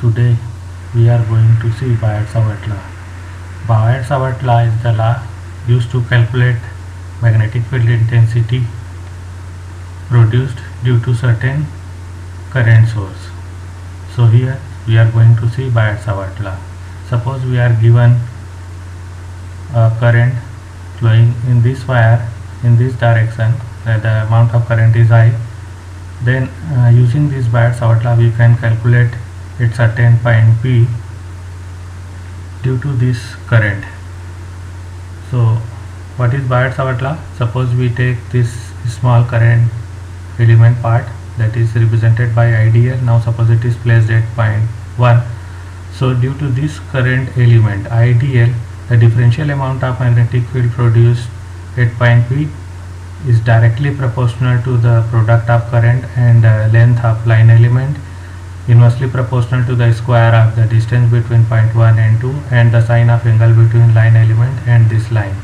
Today we are going to see Biot-Savart law. Biot-Savart law is the law used to calculate magnetic field intensity produced due to certain current source. So here we are going to see Biot-Savart law. Suppose we are given a current flowing in this wire in this direction, the amount of current is I. Then using this Biot-Savart law we can calculate its certain point P due to this current. So what is Biot-Savart law? Suppose we take this small current element part that is represented by IDL. Now suppose it is placed at point 1. So due to this current element IDL, the differential amount of magnetic field produced at point P is directly proportional to the product of current and length of line element, inversely proportional to the square of the distance between point 1 and 2 and the sine of angle between line element and this line.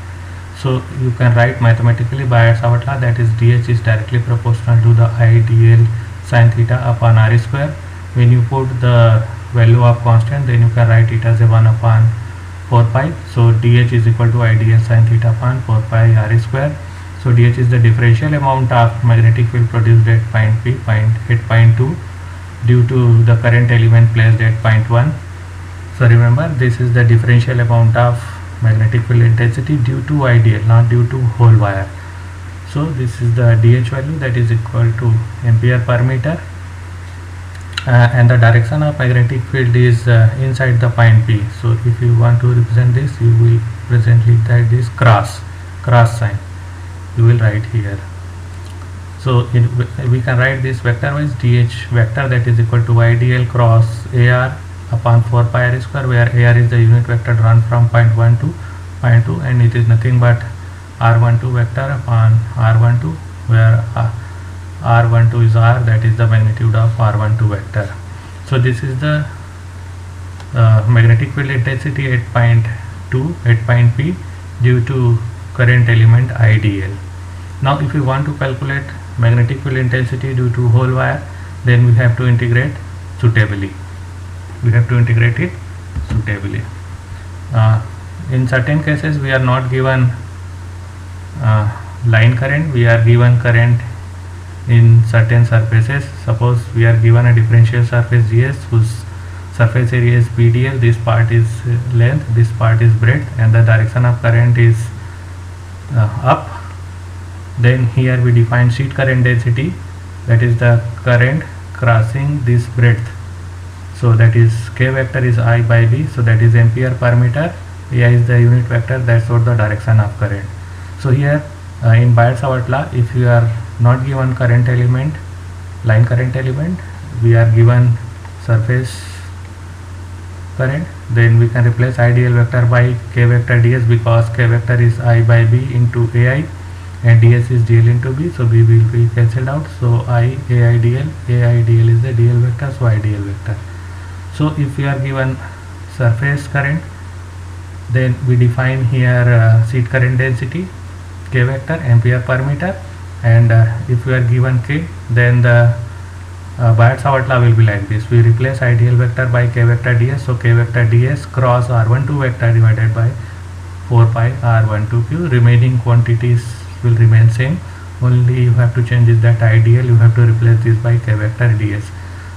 So you can write mathematically Biot-Savart law, that is dH is directly proportional to the IDL sin theta upon r square. When you put the value of constant, then you can write it as a 1 upon 4 pi. So dH is equal to IDL sin theta upon 4 pi r square. So dH is the differential amount of magnetic field produced at point P, at point 2 due to the current element placed at point 1. So remember, this is the differential amount of magnetic field intensity due to IDL, not due to whole wire. So this is the dH value, that is equal to ampere per meter, and the direction of magnetic field is inside the point P. So if you want to represent this, you will presently that is cross sign you will write here. So we can write this vector wise dH vector, that is equal to IDL cross AR upon 4 pi r square, where AR is the unit vector drawn from point 1 to point 2 and it is nothing but R12 vector upon R12, where R12 is R, that is the magnitude of R12 vector. So this is the magnetic field intensity at point 2 at point P due to current element IDL. Now if we want to calculate magnetic field intensity due to whole wire, then we have to integrate suitably. In certain cases we are not given line current, we are given current in certain surfaces. Suppose we are given a differential surface GS whose surface area is PDL, this part is length, this part is breadth, and the direction of current is up. Then here we define sheet current density, that is the current crossing this breadth. So that is K vector is I by B, so that is ampere per meter. A is the unit vector that shows the direction of current. So here in Biot-Savart law, if you are not given current element, line current element, we are given surface current, then we can replace IDL vector by K vector ds, because K vector is I by B into AI and ds is dl into B, so B will be cancelled out. So I AI dl is the dl vector, so IDL vector. So if we are given surface current, then we define here sheet current density K vector ampere per meter, and if we are given K, then the Biot-Savart law will be like this. We replace IDL vector by K vector ds, so K vector ds cross R12 vector divided by 4 pi R12 cube. Remaining quantities will remain same, only you have to change is that IDL, you have to replace this by K vector ds.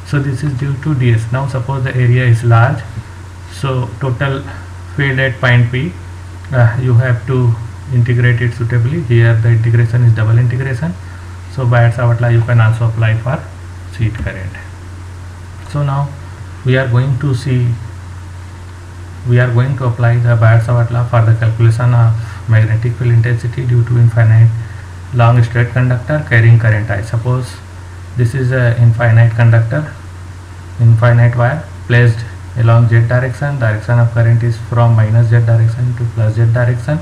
So this is due to ds. Now suppose the area is large, so total field at point P, you have to integrate it suitably. Here the integration is double integration. So Biot-Savart law you can also apply for sheet current. So now we are going to apply the Biot-Savart law for the calculation of magnetic field intensity due to infinite long straight conductor carrying current I. Suppose this is a infinite conductor, infinite wire placed along z direction of current is from minus z direction to plus z direction.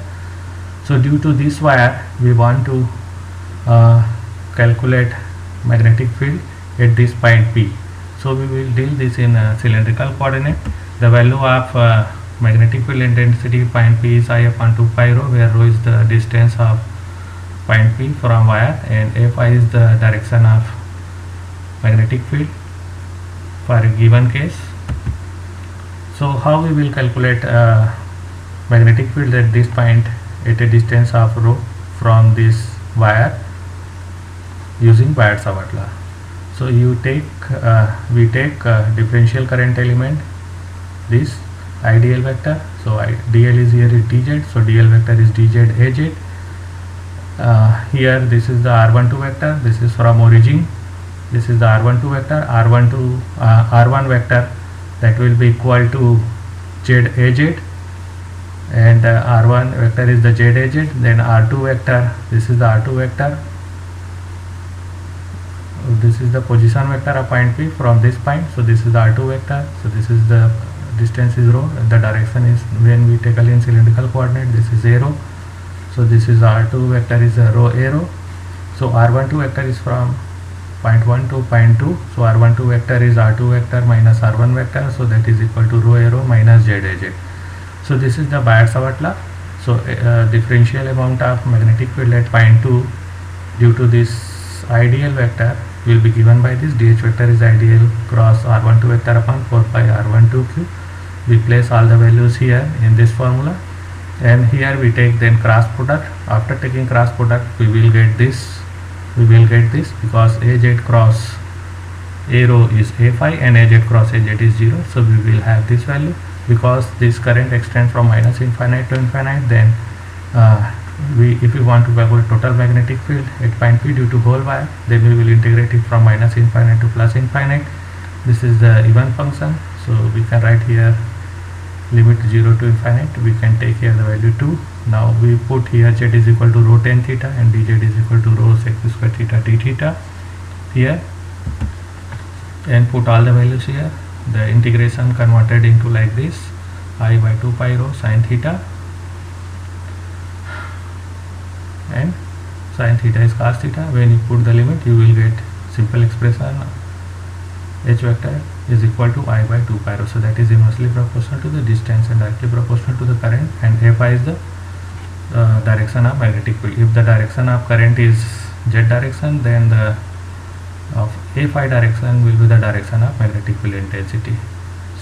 So due to this wire we want to calculate magnetic field at this point P. So we will deal this in cylindrical coordinate. The value of magnetic field intensity point P is I upon 2 pi rho, where rho is the distance of point P from wire and Fi is the direction of magnetic field for a given case. So how we will calculate magnetic field at this point at a distance of rho from this wire using Biot-Savart law. So we take differential current element, this ideal vector. So dl is here is dz, so dl vector is dz az. Here this is the r12 vector, this is from origin, this is the r12 vector, r1 vector that will be equal to z az, and r1 vector is the z az. Then r2 vector, this is the r2 vector, this is the position vector of point P from this point. So this is the r2 vector, so this is the distance is rho, the direction is, when we take in cylindrical coordinate, this is 0. So this is r2 vector is a rho arrow. So r12 vector is from point 1 to point 2. So r12 vector is r2 vector minus r1 vector, so that is equal to rho arrow minus z az. So this is the Biot-Savart law. So differential amount of magnetic field at point 2 due to this ideal vector will be given by this dh vector is ideal cross r12 vector upon 4 pi r12 cube. We place all the values here in this formula, and here we take then cross product. After taking cross product, we will get this because az cross a rho is a phi and az cross az is 0. So we will have this value because this current extends from minus infinite to infinite. Then if we want to calculate total magnetic field at point P due to whole wire, then we will integrate it from minus infinite to plus infinite. This is the even function, so we can write here limit 0 to infinite. We can take here the value 2. Now we put here z is equal to rho tan theta and dz is equal to rho sec square theta d theta here, and put all the values here. The integration converted into like this, I by 2 pi rho sin theta, and sin theta is cos theta. When you put the limit, you will get simple expression h vector is equal to I by 2 pi rho. So that is inversely proportional to the distance and directly proportional to the current, and phi is the direction of magnetic field. If the direction of current is z direction, then the of phi direction will be the direction of magnetic field intensity.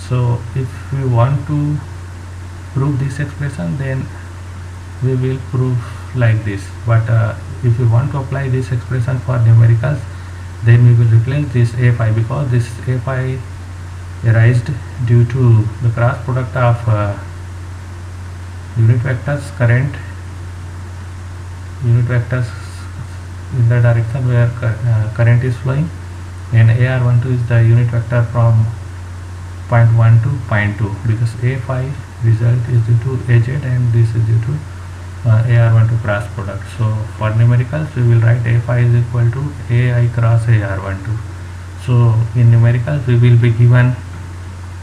So if we want to prove this expression, then we will prove like this. But if we want to apply this expression for numericals, then we will replace this phi, because this phi arised due to the cross product of unit vectors in the direction where current is flowing, and ar12 is the unit vector from point 1 to point 2, because phi result is due to az and this is due to ar12 cross product. So for numericals, we will write phi is equal to ai cross ar12. So in numericals, we will be given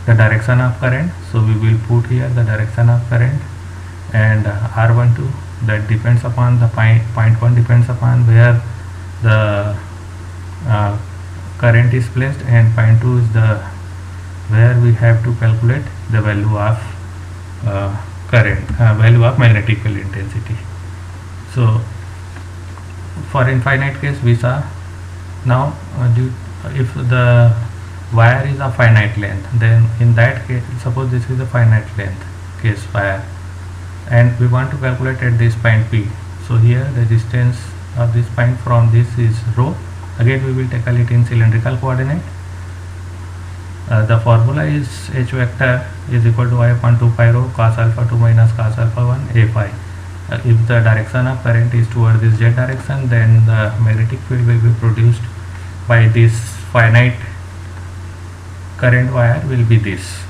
the direction of current, so we will put here the direction of current, and r12 that depends upon the point 1 depends upon where the current is placed, and point 2 is the where we have to calculate the value of value of magnetic field intensity. So for infinite case we saw. Now if the wire is of finite length, then in that case, suppose this is a finite length case wire, and we want to calculate at this point P. So here the distance of this point from this is rho. Again we will tackle it in cylindrical coordinate. The formula is h vector is equal to I upon 2 pi rho cos alpha 2 minus cos alpha 1 a phi. If the direction of current is toward this z direction, then the magnetic field will be produced by this finite current wire will be this.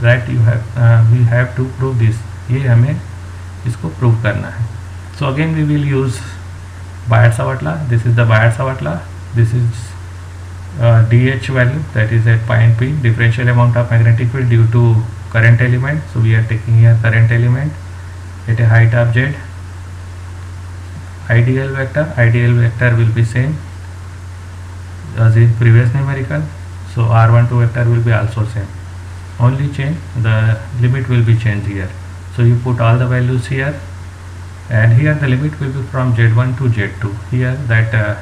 That you have we have to prove this. ये हमें इसको prove करना है. So again we will use Biot-Savart law. This is the Biot-Savart law. This is dH value, that is at point P, differential amount of magnetic field due to current element. So we are taking here current element at a height of z. Ideal vector will be same as in previous numerical. So r12 vector will be also same. Only change, the limit will be changed here. So you put all the values here, and here the limit will be from z1 to z2. Here that